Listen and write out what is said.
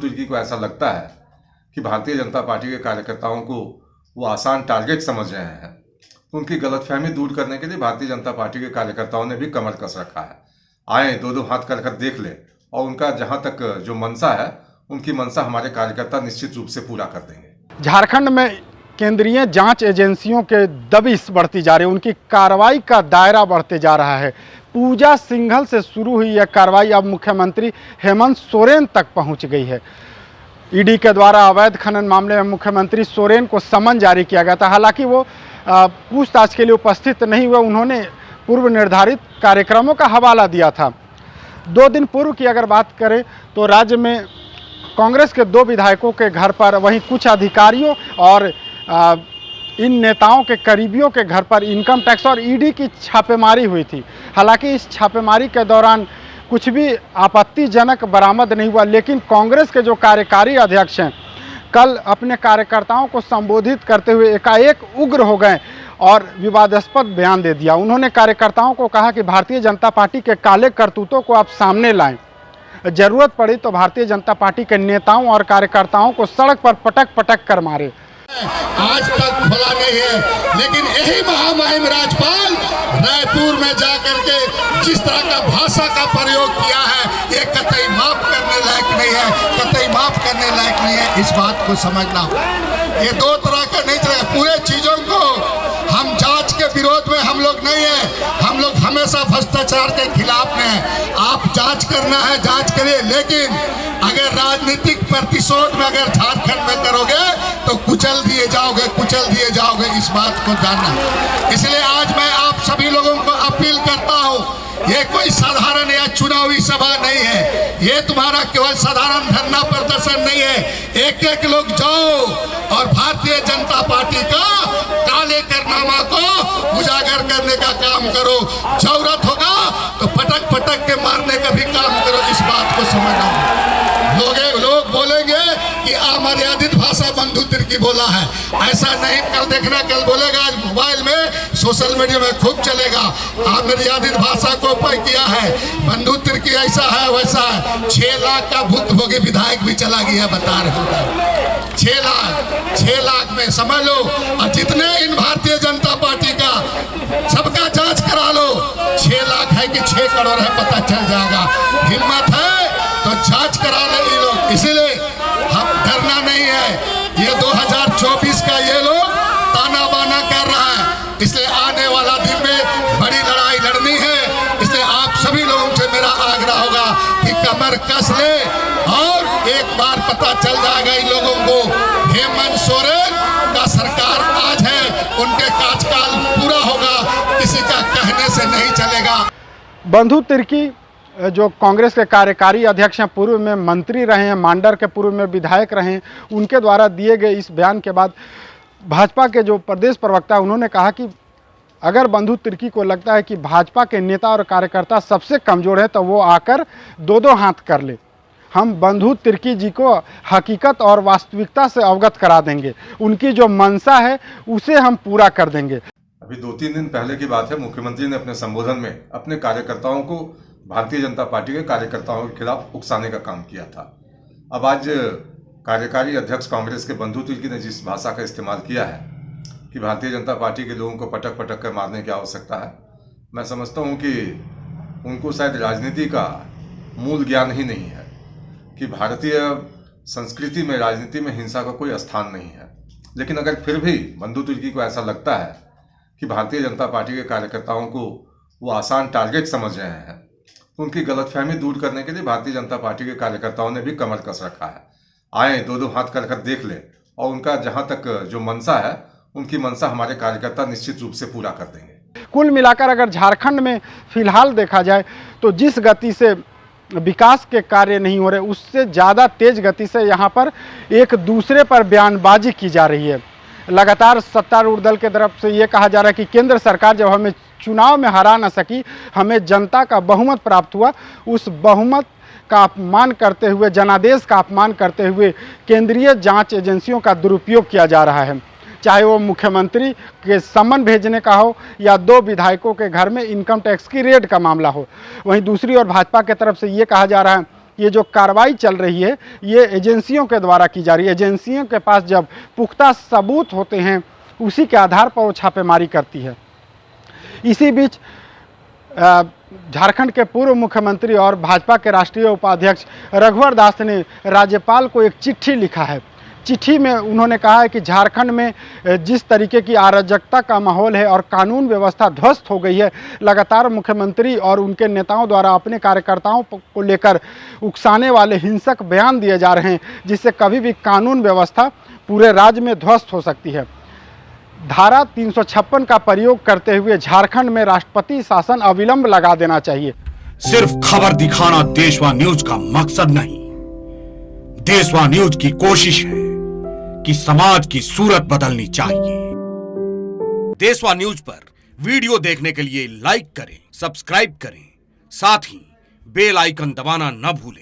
तिर्की को ऐसा लगता है कि भारतीय जनता पार्टी के कार्यकर्ताओं को वो आसान टारगेट समझ रहे हैं, तो उनकी गलतफहमी दूर करने के लिए भारतीय जनता पार्टी के कार्यकर्ताओं ने भी कमर कस रखा है। आए दो दो हाथ कर देख ले, और उनका जहां तक जो मंशा है, उनकी मंशा हमारे कार्यकर्ता निश्चित रूप से पूरा कर देंगे। झारखंड में केंद्रीय जांच एजेंसियों के दबिश बढ़ती जा रही है, उनकी कार्रवाई का दायरा बढ़ते जा रहा है। पूजा सिंघल से शुरू हुई यह कार्रवाई अब मुख्यमंत्री हेमंत सोरेन तक पहुंच गई है। ईडी के द्वारा अवैध खनन मामले में मुख्यमंत्री सोरेन को समन जारी किया गया था। हालांकि वो पूछताछ के लिए उपस्थित नहीं हुए, उन्होंने पूर्व निर्धारित कार्यक्रमों का हवाला दिया था। 2 दिन पूर्व की अगर बात करें तो राज्य में कांग्रेस के 2 विधायकों के घर पर, वहीं कुछ अधिकारियों और इन नेताओं के करीबियों के घर पर इनकम टैक्स और ईडी की छापेमारी हुई थी। हालांकि इस छापेमारी के दौरान कुछ भी आपत्तिजनक बरामद नहीं हुआ, लेकिन कांग्रेस के जो कार्यकारी अध्यक्ष हैं कल अपने कार्यकर्ताओं को संबोधित करते हुए एकाएक उग्र हो गए और विवादास्पद बयान दे दिया। उन्होंने कार्यकर्ताओं को कहा कि भारतीय जनता पार्टी के काले करतूतों को आप सामने लाएं, जरूरत पड़ी तो भारतीय जनता पार्टी के नेताओं और कार्यकर्ताओं को सड़क पर पटक पटक कर मारे। आज तक खुला नहीं है, लेकिन यही महामहिम राज्यपाल रायपुर में जाकर के जिस तरह का भाषा का प्रयोग किया है, ये कतई माफ करने लायक नहीं है, कतई माफ करने लायक नहीं है। इस बात को समझना, ये 2 तरह का नहीं चलेगा। पूरे चीजों को हम जांच के विरोध में हम लोग नहीं है, हम लोग हमेशा भ्रष्टाचार के खिलाफ में है। आप जांच करना है, जांच करिए, लेकिन अगर राजनीतिक प्रतिशोध में अगर झारखंड में करोगे तो कुचल दिए जाओगे, कुचल दिए जाओगे। इस बात को जानना। इसलिए आज मैं आप सभी लोगों को अपील करता हूं, ये कोई साधारण या चुनावी सभा नहीं है, ये तुम्हारा केवल साधारण धरना प्रदर्शन नहीं है। एक एक लोग जाओ और भारतीय जनता पार्टी का काले कारनामा को उजागर करने का काम करो। जरूरत होगा तो पटक पटक के मारने का भी काम करो। इस बात को समझना। लोग बोलेंगे कि अमर्यादित भाषा बंधु तिर्की बोला है, ऐसा नहीं। कल देखना, कल बोलेगा, आज मोबाइल में सोशल मीडिया में खूब चलेगा। अमर्यादित भाषा को उपयोग किया है, बंधु तिर्की ऐसा है वैसा है। 6 लाख का भुक्तभोगी विधायक भी चला गया, बता रहे 6 लाख में समझ लो। और जितने इन भारतीय जनता पार्टी का सबका जांच करा लो, 6 लाख है कि 6 करोड़ है पता चल जाएगा। हिम्मत है तो जांच करा ले ये लोग। इसीलिए हम डरना नहीं है। ये 2024 का ये लोग ताना बाना कर रहा है, इसलिए आने वाला दिन में बड़ी लड़ाई लड़नी है। इसलिए आप सभी लोगों से मेरा आग्रह होगा कि कमर कस ले, और एक बार पता चल जाएगा इन लोगों को, हेमंत सोरेन का सरकार आज है, उनके कार्यकाल पूरा होगा, किसी का कहने से नहीं चलेगा। बंधु तिर्की जो कांग्रेस के कार्यकारी अध्यक्ष हैं, पूर्व में मंत्री रहे हैं, मांडर के पूर्व में विधायक रहे हैं, उनके द्वारा दिए गए इस बयान के बाद भाजपा के जो प्रदेश प्रवक्ता, उन्होंने कहा कि अगर बंधु तिर्की को लगता है कि भाजपा के नेता और कार्यकर्ता सबसे कमज़ोर है तो वो आकर 2-2 हाथ कर ले। हम बंधु तिर्की जी को हकीकत और वास्तविकता से अवगत करा देंगे, उनकी जो मंशा है उसे हम पूरा कर देंगे। अभी 2-3 दिन पहले की बात है, मुख्यमंत्री ने अपने संबोधन में अपने कार्यकर्ताओं को भारतीय जनता पार्टी के कार्यकर्ताओं के खिलाफ उकसाने का काम किया था। अब आज कार्यकारी अध्यक्ष कांग्रेस के बंधु तिर्की ने जिस भाषा का इस्तेमाल किया है कि भारतीय जनता पार्टी के लोगों को पटक पटक कर मारने की आवश्यकता है, मैं समझता हूं कि उनको शायद राजनीति का मूल ज्ञान ही नहीं है कि भारतीय संस्कृति में, राजनीति में हिंसा का कोई स्थान नहीं है। लेकिन अगर फिर भी बंधु तिर्की को ऐसा लगता है कि भारतीय जनता पार्टी के कार्यकर्ताओं को वो आसान टारगेट समझ रहे हैं, तो उनकी गलतफहमी दूर करने के लिए भारतीय जनता पार्टी के कार्यकर्ताओं ने भी कमर कस रखा है। आए दो दो हाथ कर देख ले, और उनका जहां तक जो मंशा है, उनकी मंशा हमारे कार्यकर्ता निश्चित रूप से पूरा कर देंगे। कुल मिलाकर अगर झारखंड में फिलहाल देखा जाए तो जिस गति से विकास के कार्य नहीं हो रहे, उससे ज़्यादा तेज गति से यहाँ पर एक दूसरे पर बयानबाजी की जा रही है। लगातार सत्तारूढ़ दल के तरफ से ये कहा जा रहा है कि केंद्र सरकार जब हमें चुनाव में हरा न सकी, हमें जनता का बहुमत प्राप्त हुआ, उस बहुमत का अपमान करते हुए, जनादेश का अपमान करते हुए केंद्रीय जांच एजेंसियों का दुरुपयोग किया जा रहा है। चाहे वो मुख्यमंत्री के समन भेजने का हो या 2 विधायकों के घर में इनकम टैक्स की रेड का मामला हो। वहीं दूसरी ओर भाजपा की तरफ से ये कहा जा रहा है ये जो कार्रवाई चल रही है ये एजेंसियों के द्वारा की जा रही है। एजेंसियों के पास जब पुख्ता सबूत होते हैं उसी के आधार पर वो छापेमारी करती है। इसी बीच झारखंड के पूर्व मुख्यमंत्री और भाजपा के राष्ट्रीय उपाध्यक्ष रघुवर दास ने राज्यपाल को एक चिट्ठी लिखा है। चिट्ठी में उन्होंने कहा है कि झारखंड में जिस तरीके की अराजकता का माहौल है और कानून व्यवस्था ध्वस्त हो गई है, लगातार मुख्यमंत्री और उनके नेताओं द्वारा अपने कार्यकर्ताओं को लेकर उकसाने वाले हिंसक बयान दिए जा रहे हैं, जिससे कभी भी कानून व्यवस्था पूरे राज्य में ध्वस्त हो सकती है। धारा 356 का प्रयोग करते हुए झारखंड में राष्ट्रपति शासन अविलंब लगा देना चाहिए। सिर्फ खबर दिखाना देशवा न्यूज का मकसद नहीं, देशवा न्यूज की कोशिश है कि समाज की सूरत बदलनी चाहिए। देशवा न्यूज पर वीडियो देखने के लिए लाइक करें, सब्सक्राइब करें, साथ ही बेल आइकन दबाना न भूलें।